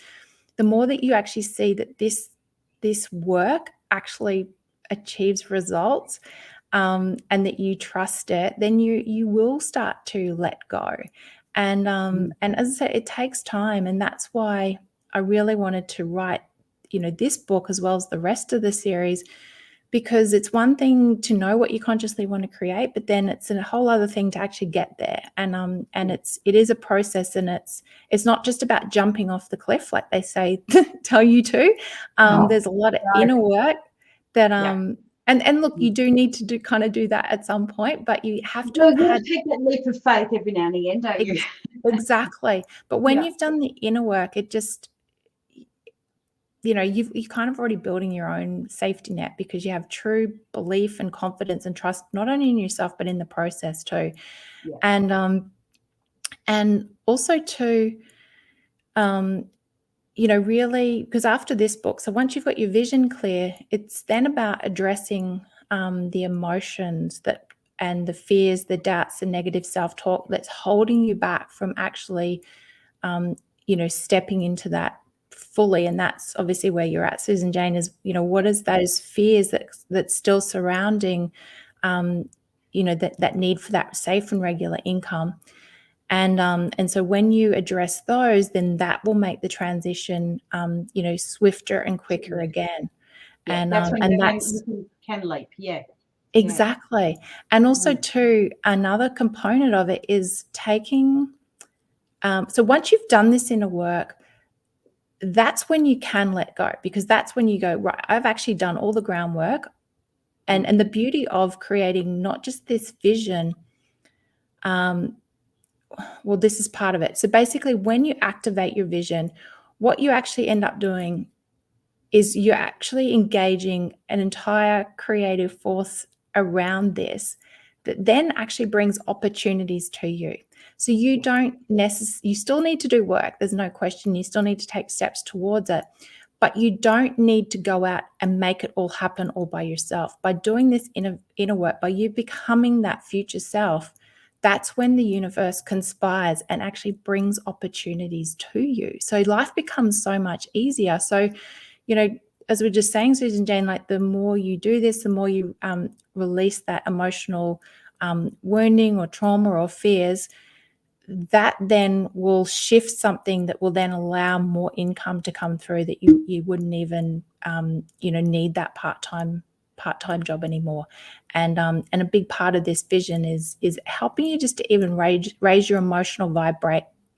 Speaker 2: the more that you actually see that this work actually achieves results, and that you trust it, then you will start to let go. And as I say, it takes time, and that's why I really wanted to write, this book as well as the rest of the series, because it's one thing to know what you consciously want to create, but then it's a whole other thing to actually get there. And it is a process, and it's not just about jumping off the cliff like they say tell you to. There's a lot of inner work that and look, you do need to do that at some point, but you have to
Speaker 1: Well,
Speaker 2: have
Speaker 1: you
Speaker 2: had
Speaker 1: take that leap of faith every now and again, don't you?
Speaker 2: exactly. But when
Speaker 1: Yeah.
Speaker 2: you've done the inner work, it just, you're kind of already building your own safety net, because you have true belief and confidence and trust, not only in yourself, but in the process too.
Speaker 1: Yeah.
Speaker 2: And also too, really, because after this book, so once you've got your vision clear, it's then about addressing the emotions and the fears, the doubts, the negative self-talk that's holding you back from actually, stepping into that fully. And that's obviously where you're at, Susan Jane, is, what is those fears that's still surrounding, that need for that safe and regular income. And so when you address those, then that will make the transition, swifter and quicker again.
Speaker 1: Yeah.
Speaker 2: And
Speaker 1: That's when
Speaker 2: and that's
Speaker 1: you can leap. Yeah. Yeah.
Speaker 2: exactly. And also too, another component of it is taking. So once you've done this inner work, that's when you can let go, because that's when you go, right, I've actually done all the groundwork. And the beauty of creating not just this vision, well, this is part of it. So basically, when you activate your vision, what you actually end up doing is you're actually engaging an entire creative force around this that then actually brings opportunities to you. So you don't you still need to do work. There's no question. You still need to take steps towards it, but you don't need to go out and make it all happen all by yourself. By doing this inner work, by you becoming that future self, that's when the universe conspires and actually brings opportunities to you. So life becomes so much easier. So, as we're just saying, Susan Jane, like, the more you do this, the more you release that emotional wounding or trauma or fears, that then will shift something that will then allow more income to come through, that you wouldn't even need that part-time job anymore. And a big part of this vision is helping you just to even raise your emotional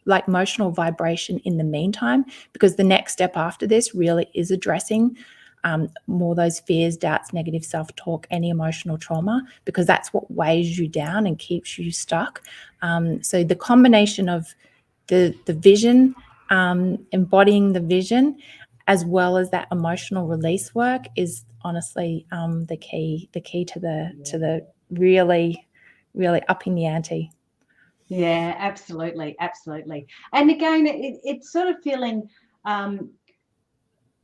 Speaker 2: like emotional vibration in the meantime, because the next step after this really is addressing more those fears, doubts, negative self-talk, any emotional trauma, because that's what weighs you down and keeps you stuck. So the combination of the vision, embodying the vision, as well as that emotional release work is honestly the key to the really upping the ante.
Speaker 1: Yeah, absolutely, absolutely. And again, it's sort of feeling I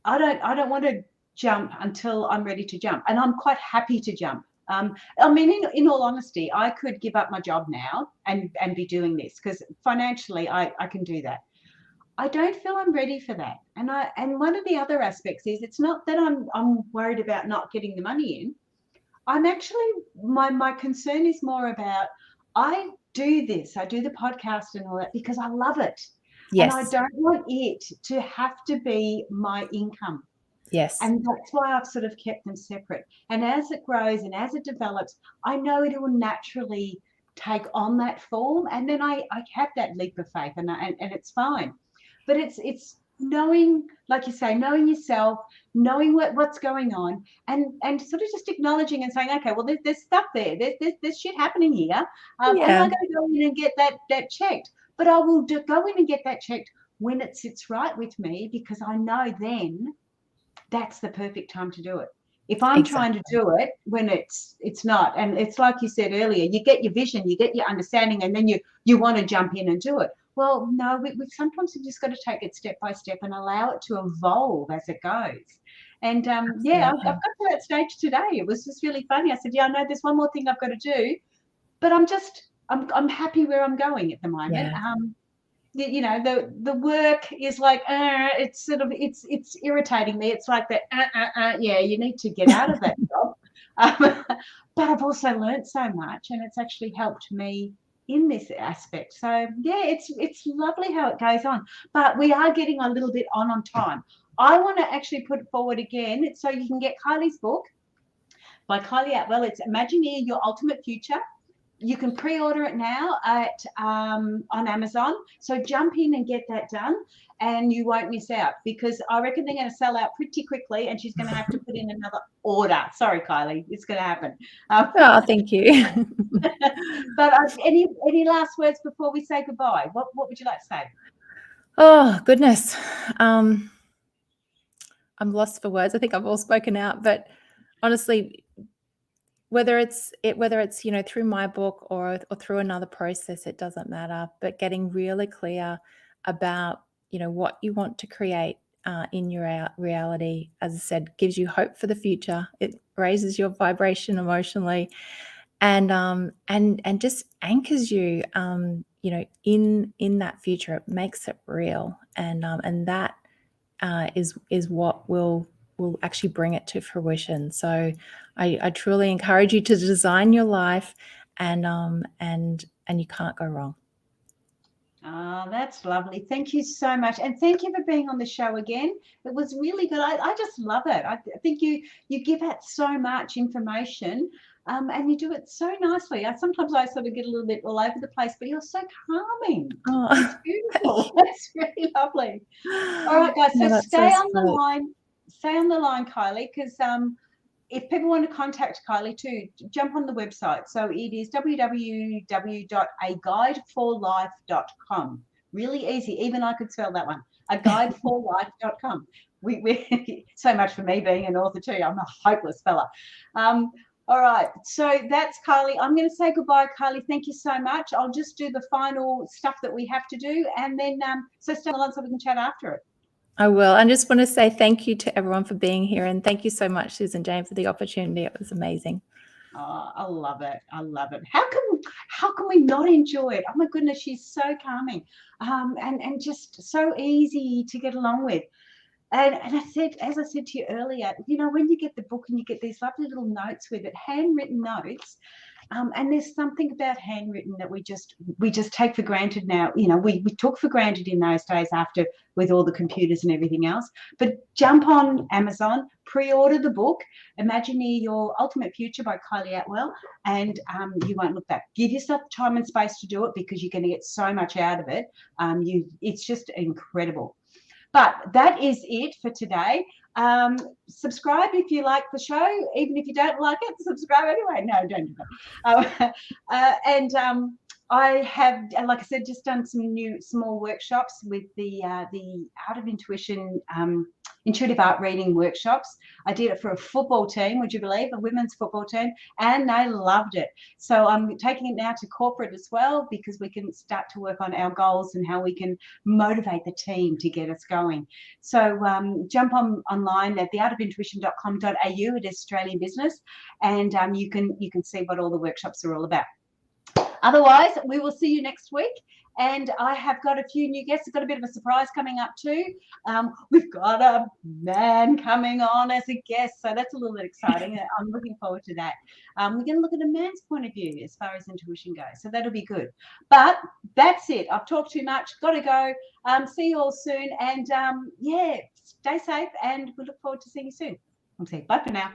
Speaker 1: don't want to jump until I'm ready to jump, and I'm quite happy to jump. I mean, in all honesty, I could give up my job now and be doing this because financially I can do that. I don't feel I'm ready for that. And one of the other aspects is it's not that I'm worried about not getting the money in. I'm actually my concern is more about I do this. I do the podcast and all that because I love it. And I
Speaker 2: Yes.
Speaker 1: don't want it to have to be my income.
Speaker 2: Yes.
Speaker 1: And that's why I've sort of kept them separate. And as it grows and as it develops, I know it will naturally take on that form. And then I have that leap of faith and it's fine. But it's knowing, like you say, knowing yourself, knowing what's going on and sort of just acknowledging and saying, okay, well, there's stuff there. There's shit happening here. And I
Speaker 2: Yeah.
Speaker 1: got to go in and get that checked. But I will go in and get that checked when it sits right with me because I know then that's the perfect time to do it. If I'm trying to do it when it's not, and it's like you said earlier, you get your vision, you get your understanding, and then you want to jump in and do it. Well, no, we sometimes we've just got to take it step by step and allow it to evolve as it goes. And yeah, I've got to that stage today. It was just really funny. I said, yeah, I know there's one more thing I've got to do, but I'm happy where I'm going at the moment.
Speaker 2: Yeah.
Speaker 1: You know, the work is like it's sort of it's irritating me. It's like that yeah, you need to get out of that job. But I've also learned so much and it's actually helped me in this aspect. So yeah, it's lovely how it goes on, but we are getting a little bit on time. I want to actually put it forward again so you can get Kylie's book by Kylie Atwell. It's Imagineer Your Ultimate Future. You can pre-order it now at on Amazon. So jump in and get that done, and you won't miss out because I reckon they're going to sell out pretty quickly, and she's going to have to put in another order. Sorry, Kylie, it's going to happen.
Speaker 2: Oh, thank you.
Speaker 1: But any last words before we say goodbye? What would you like to say?
Speaker 2: Oh goodness, I'm lost for words. I think I've all spoken out, but honestly, whether it's you know through my book or through another process, it doesn't matter, but getting really clear about you know what you want to create in your reality, as I said, gives you hope for the future. It raises your vibration emotionally, and just anchors you you know in that future. It makes it real, and that is what will actually bring it to fruition. So I truly encourage you to design your life, and you can't go wrong.
Speaker 1: Oh, that's lovely. Thank you so much. And thank you for being on the show again. It was really good. I just love it. I think you give out so much information and you do it so nicely. Sometimes I sort of get a little bit all over the place, but you're so calming.
Speaker 2: Oh,
Speaker 1: It's beautiful. That's really lovely. All right, guys. So
Speaker 2: no,
Speaker 1: stay on the line. Stay on the line, Kylie, because if people want to contact Kylie too, jump on the website. So it is www.aguideforlife.com. Really easy. Even I could spell that one. aguideforlife.com. We so much for me being an author too. I'm a hopeless fella. All right. So that's Kylie. I'm going to say goodbye, Kylie. Thank you so much. I'll just do the final stuff that we have to do. And then, so stay on so we can chat after it.
Speaker 2: I will. I just want to say thank you to everyone for being here, and thank you so much, Susan Jane, for the opportunity. It was amazing.
Speaker 1: Oh, I love it. I love it. How can we not enjoy it? Oh my goodness, she's so calming, and just so easy to get along with. And as I said to you earlier, you know, when you get the book and you get these lovely little notes with it, handwritten notes, And there's something about handwritten that we just take for granted now. You know, we took for granted in those days after, with all the computers and everything else. But jump on Amazon, pre-order the book, Imagineer Your Ultimate Future by Kylie Atwell, and you won't look back. Give yourself time and space to do it, because you're going to get so much out of it. It's just incredible. But that is it for today. Subscribe if you like the show. Even if you don't like it, subscribe anyway. No, don't do that. I have, like I said, just done some new small workshops with the Art of Intuition, intuitive art reading workshops. I did it for a football team, would you believe, a women's football team, and they loved it. So I'm taking it now to corporate as well, because we can start to work on our goals and how we can motivate the team to get us going. So jump online at theartofintuition.com.au. It is Australian business, and you can see what all the workshops are all about. Otherwise, we will see you next week. And I have got a few new guests. I've got a bit of a surprise coming up too. We've got a man coming on as a guest, so that's a little bit exciting. I'm looking forward to that. We're going to look at a man's point of view as far as intuition goes, so that'll be good. But that's it. I've talked too much. Got to go. See you all soon. And yeah, stay safe, and we look forward to seeing you soon. I'll say bye for now.